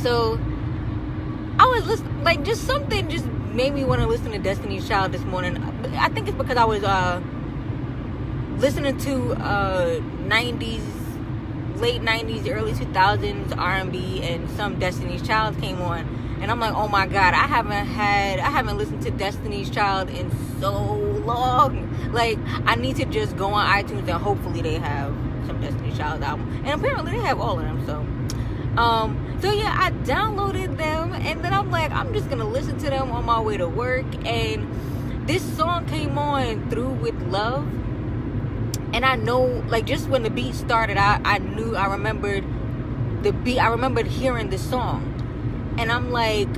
So I was listening, like, just something just made me want to listen to Destiny's Child this morning. I think it's because I was listening to 90s, late 90s, early 2000s R&B, and some Destiny's Child came on, and I'm like, oh my god, I haven't listened to Destiny's Child in so long. Like, I need to just go on iTunes and hopefully they have some Destiny's Child album, and apparently they have all of them. So yeah, I downloaded them, and then I'm like, I'm just gonna listen to them on my way to work, and this song came on, Through With Love. And I know, like, just when the beat started, I remembered the beat. I remembered hearing this song. And I'm like,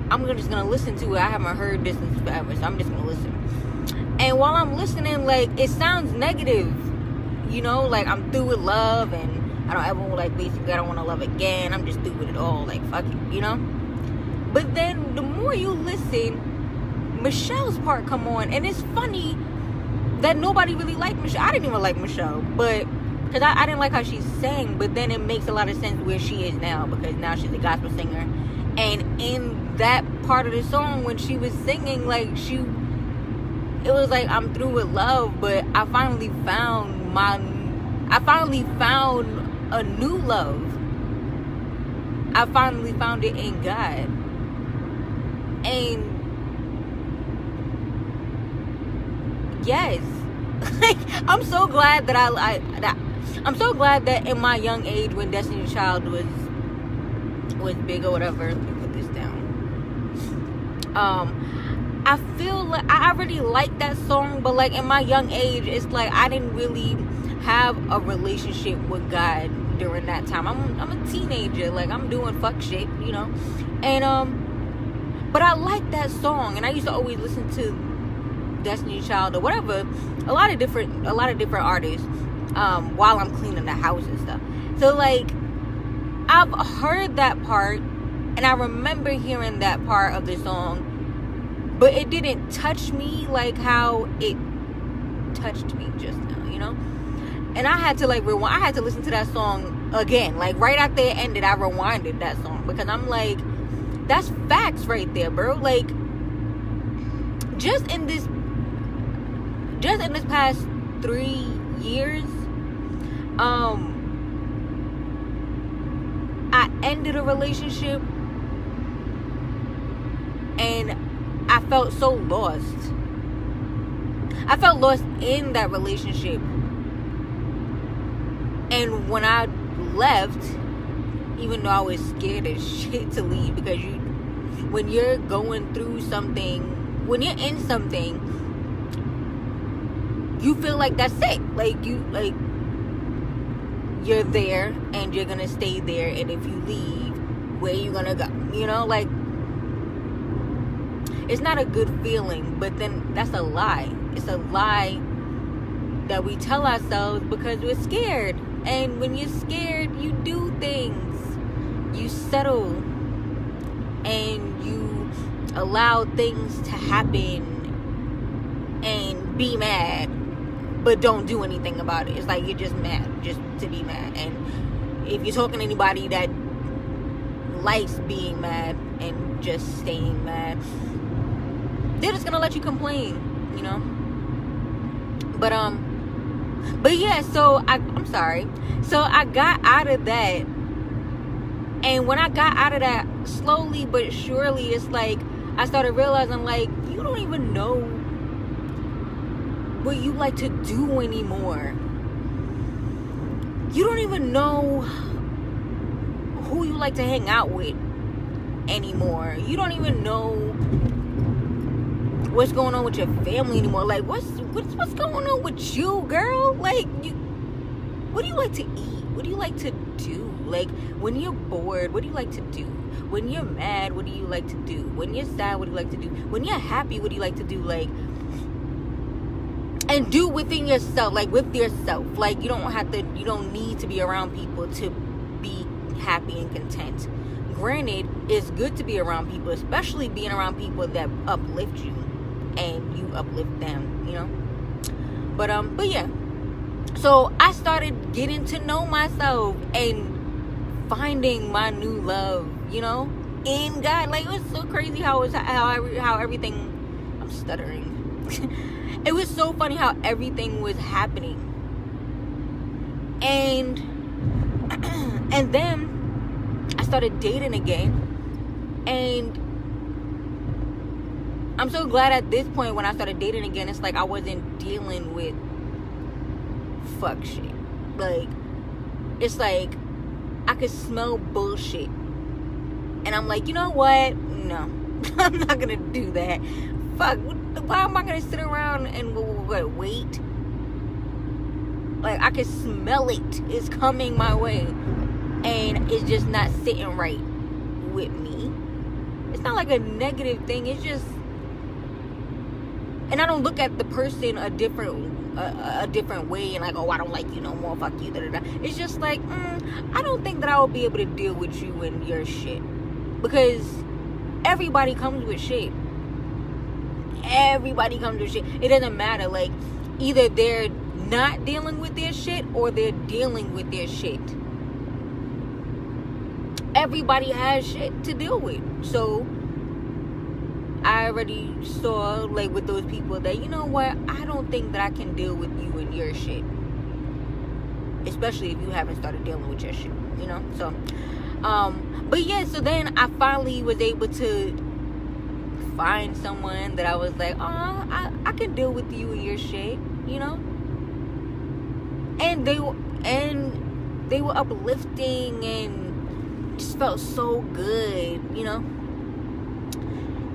I'm just going to listen to it. I haven't heard this in forever, so I'm just going to listen. And while I'm listening, like, it sounds negative. You know, like, I'm through with love, and I don't ever, like, basically, I don't want to love again. I'm just through with it all. Like, fuck it, you know? But then, the more you listen, Michelle's part come on. And it's funny that nobody really liked Michelle. I didn't even like Michelle, but because I didn't like how she sang. But then it makes a lot of sense where she is now, because now she's a gospel singer. And in that part of the song, when she was singing, like, it was like, I'm through with love, but I finally found a new love. I finally found it in God. And yes, like, I'm so glad that I'm so glad that in my young age, when Destiny's Child was big or whatever. Let me put this down. I feel like I already like that song, but like in my young age, it's like I didn't really have a relationship with God during that time. I'm a teenager, like, I'm doing fuck shit, you know, and but I like that song, and I used to always listen to Destiny's Child or whatever, a lot of different artists while I'm cleaning the house and stuff. So like, I've heard that part, and I remember hearing that part of the song, but it didn't touch me like how it touched me just now, you know. And I had to like rewind. I had to listen to that song again, like right after it ended. I rewinded that song, because I'm like, that's facts right there, bro. Like, just in this past 3 years, I ended a relationship, and I felt so lost. I felt lost in that relationship. And when I left, even though I was scared as shit to leave, because when you're going through something, when you're in something, you feel like that's it. Like, you're there and you're gonna stay there, and if you leave, where you gonna go? You know, like, it's not a good feeling. But then that's a lie. It's a lie that we tell ourselves because we're scared. And when you're scared, you do things. You settle, and you allow things to happen and be mad, but don't do anything about it. It's like you're just mad, just to be mad. And if you're talking to anybody that likes being mad and just staying mad, they're just gonna let you complain, you know. But yeah, so I'm sorry. So I got out of that, and when I got out of that, slowly but surely, it's like I started realizing, like, you don't even know what you like to do anymore. You don't even know who you like to hang out with anymore. You don't even know what's going on with your family anymore. Like, what's going on with you, girl? Like, what do you like to eat? What do you like to do? Like, when you're bored, what do you like to do? When you're mad, what do you like to do? When you're sad, what do you like to do? When you're happy, what do you like to do? Like, and do within yourself, like with yourself. Like, you don't need to be around people to be happy and content. Granted, it's good to be around people, especially being around people that uplift you and you uplift them, you know. But yeah. So I started getting to know myself and finding my new love you know, in God. Like, it was so crazy how everything, I'm stuttering. It was so funny how everything was happening. And then I started dating again. And I'm so glad at this point when I started dating again, it's like I wasn't dealing with fuck shit. Like, it's like I could smell bullshit. And I'm like, you know what? No. I'm not gonna do that. Fuck. Why am I gonna sit around and wait? Like, I can smell it. It's coming my way. And it's just not sitting right with me. It's not like a negative thing. It's just... And I don't look at the person a different way and like, oh, I don't like you no more, fuck you, da, da, da. It's just like, I don't think that I will be able to deal with you and your shit. Because everybody comes with shit. Everybody comes with shit. It doesn't matter. Like, either they're not dealing with their shit or they're dealing with their shit. Everybody has shit to deal with. So I already saw, like, with those people that, you know what, I don't think that I can deal with you and your shit. Especially if you haven't started dealing with your shit, you know? So, but yeah, so then I finally was able to find someone that I was like, oh, I can deal with you and your shit, you know? And they were uplifting and just felt so good, you know?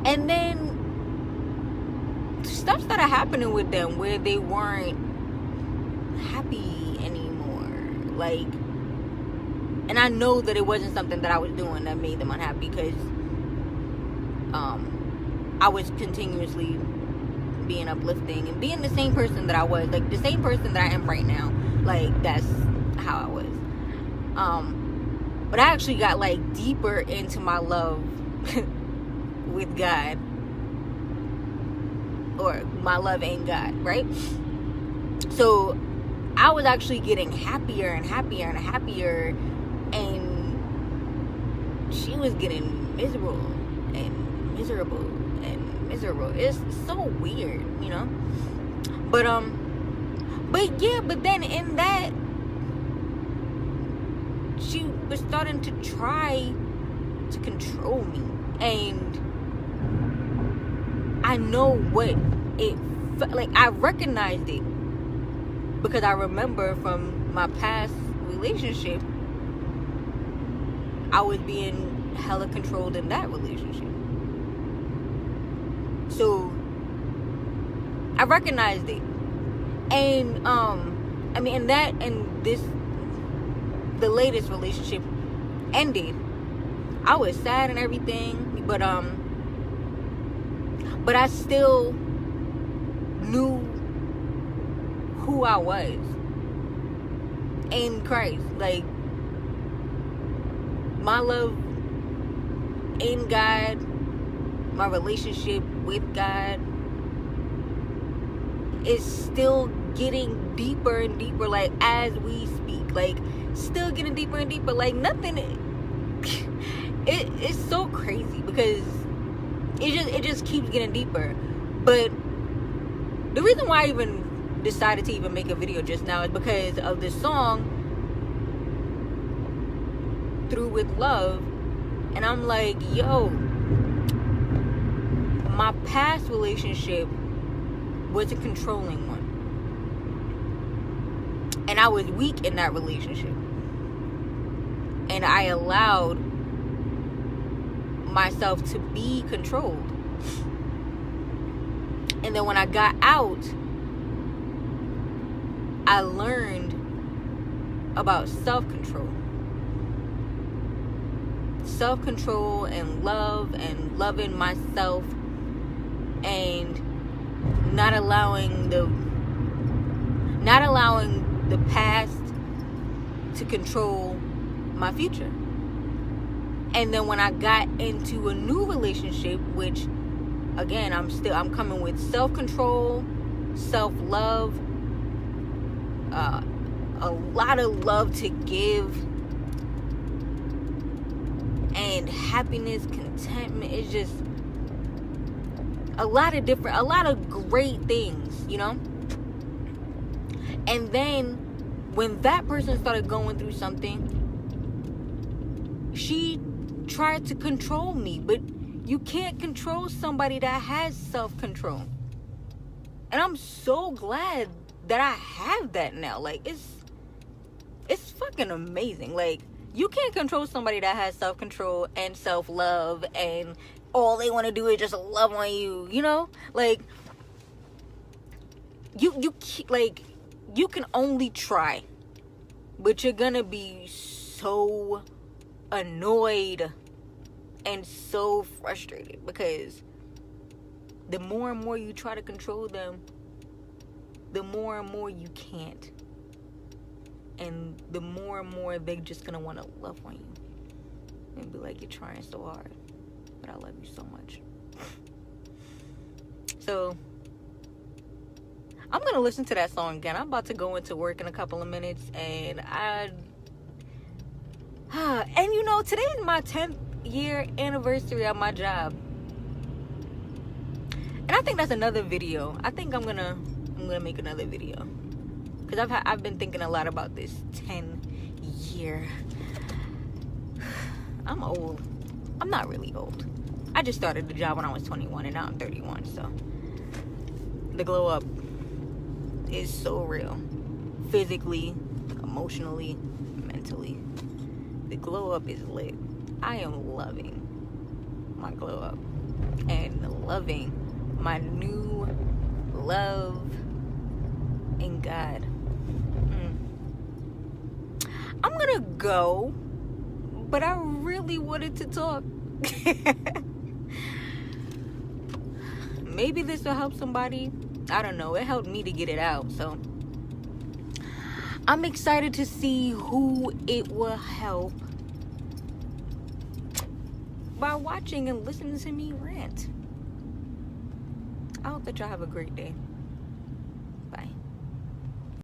And then stuff started happening with them where they weren't happy anymore. Like, and I know that it wasn't something that I was doing that made them unhappy, because I was continuously being uplifting and being the same person that I was, like the same person that I am right now. Like, that's how I was. But I actually got like deeper into my love with God, or my love in God, right? So I was actually getting happier and happier and happier, and she was getting miserable and miserable and miserable. It's so weird, you know? But then in that, she was starting to try to control me. And I know what it felt like. I recognized it because I remember from my past relationship, I was being hella controlled in that relationship. So I recognized it. And I mean, and that and this, the latest relationship ended. I was sad and everything, but I still knew who I was in Christ. Like, my love in God, my relationship with God is still getting deeper and deeper, like, as we speak. Like, still getting deeper and deeper. Like, nothing... It's so crazy because it just keeps getting deeper. But the reason why I even decided to even make a video just now is because of this song, Through With Love. And I'm like, yo, my past relationship was a controlling one, and I was weak in that relationship, and I allowed myself to be controlled. And then when I got out, I learned about self-control and love and loving myself, and not allowing the past to control my future. And then when I got into a new relationship, which again, I'm coming with self-control, self-love, a lot of love to give, and and happiness, contentment. It's just a lot of great things, you know? And then when that person started going through something, she tried to control me. But you can't control somebody that has self-control. And I'm so glad that I have that now. Like, it's fucking amazing. Like, you can't control somebody that has self-control and self-love, and all they want to do is just love on you, you know? Like, you can only try, but you're gonna be so annoyed and so frustrated, because the more and more you try to control them, the more and more you can't. And the more and more they're just gonna want to love on you and be like, you're trying so hard, but I love you so much. So I'm gonna listen to that song again. I'm about to go into work in a couple of minutes, and and you know, today is my 10th year anniversary at my job, and I think that's another video. I think I'm gonna make another video, because I've been thinking a lot about this 10-year. I'm old. I'm not really old. I just started the job when I was 21, and now I'm 31. So the glow up is so real, physically, emotionally, mentally. The glow up is lit. I am loving my glow up and loving my new love in God. I'm gonna go, but I really wanted to talk. Maybe this will help somebody. I don't know. It helped me to get it out. So I'm excited to see who it will help by watching and listening to me rant. I hope that y'all have a great day. Bye.